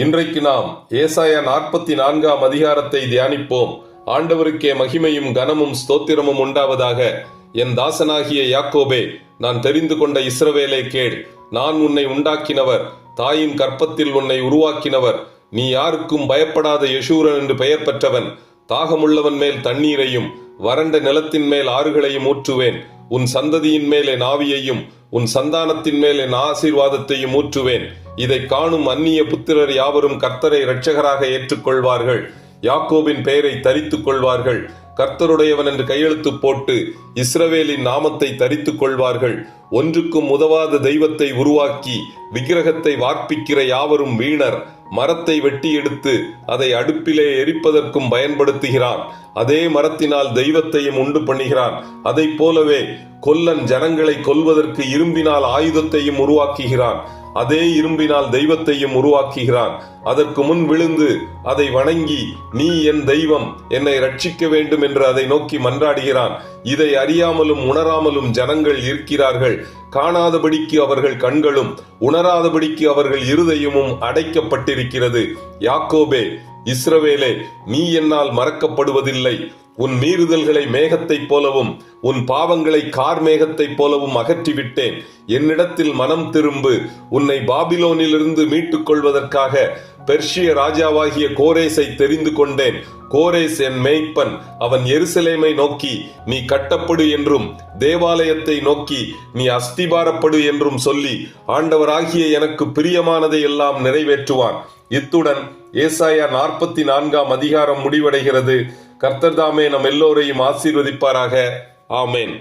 இன்றைக்கு நாம் ஏசாயா 44 அதிகாரத்தை தியானிப்போம். ஆண்டவருக்கே மகிமையும் கனமும் ஸ்தோத்திரமும் உண்டாவதாக. என் தாசனாகிய யாக்கோபே, நான் தெரிந்து கொண்ட இஸ்ரவேலே கேள். நான் உன்னை உண்டாக்கினவர், தாயின் கற்பத்தில் உன்னை உருவாக்கினவர். நீ யாருக்கும் பயப்படாத யெஷூரன் என்று பெயர் பெற்றவன். தாகமுள்ளவன் மேல் தண்ணீரையும் வறண்ட நிலத்தின் மேல் ஆறுகளையும் ஊற்றுவேன். உன் சந்ததியின் மேல் என் ஆவியையும் உன் சந்தானத்தின் மேல் என் ஆசீர்வாதத்தையும் ஊற்றுவேன். இதை காணும் அந்நிய புத்திரர் யாவரும் கர்த்தரை இரட்சகராக ஏற்றுக்கொள்வார்கள். யாக்கோபின் பெயரை தரித்துக் கொள்வார்கள். கர்த்தருடையவன் என்று கையெழுத்து போட்டு இஸ்ரவேலின் நாமத்தை தரித்துக் கொள்வார்கள். ஒன்றுக்கும் உதவாத தெய்வத்தை உருவாக்கி விக்கிரகத்தை வார்ப்பிக்கிற யாவரும் வீணர். மரத்தை வெட்டி எடுத்து அதை அடுப்பிலே எரிப்பதற்கும் பயன்படுத்துகிறான். அதே மரத்தினால் தெய்வத்தையும் உண்டு பண்ணுகிறான். அதை போலவே கொல்லன் ஜனங்களை கொல்வதற்கு இரும்பினால் ஆயுதத்தையும் உருவாக்குகிறான். அதே இரும்பினால் தெய்வத்தையும் உருவாக்குகிறான். அதற்கு முன் விழுந்து அதை வணங்கி, நீ என் தெய்வம், என்னை ரட்சிக்க வேண்டும் என்று அதை நோக்கி மன்றாடுகிறான். இதை அறியாமலும் உணராமலும் ஜனங்கள் இருக்கிறார்கள். காணாதபடிக்கு அவர்கள் கண்களும் உணராதபடிக்கு அவர்கள் இருதயமும் அடைக்கப்பட்டிருக்கிறது. யாக்கோபே, இஸ்ரவேலே, நீ என்னால் மறக்கப்படுவதில்லை. உன் மீறுதல்களை மேகத்தைப் போலவும் உன் பாவங்களை கார்மேகத்தைப் போலவும் அகற்றிவிட்டேன். என்னிடத்தில் மனம் திரும்பு. உன்னை பாபிலோனிலிருந்து மீட்டுக் கொள்வதற்காக பெர்ஷிய ராஜாவாகிய கோரேசை தெரிந்து கொண்டேன். கோரேஸ் என் மேய்ப்பன். அவன் எருசலேமை நோக்கி நீ கட்டப்படு என்றும் தேவாலயத்தை நோக்கி நீ அஸ்திபாரப்படு என்றும் சொல்லி ஆண்டவராகிய எனக்கு பிரியமானதை எல்லாம் நிறைவேற்றுவான். இத்துடன் ஏசாயா 44 அதிகாரம் முடிவடைகிறது. கர்த்தர் தாமே நம் எல்லோரையும் ஆசீர்வதிப்பாராக. ஆமேன்.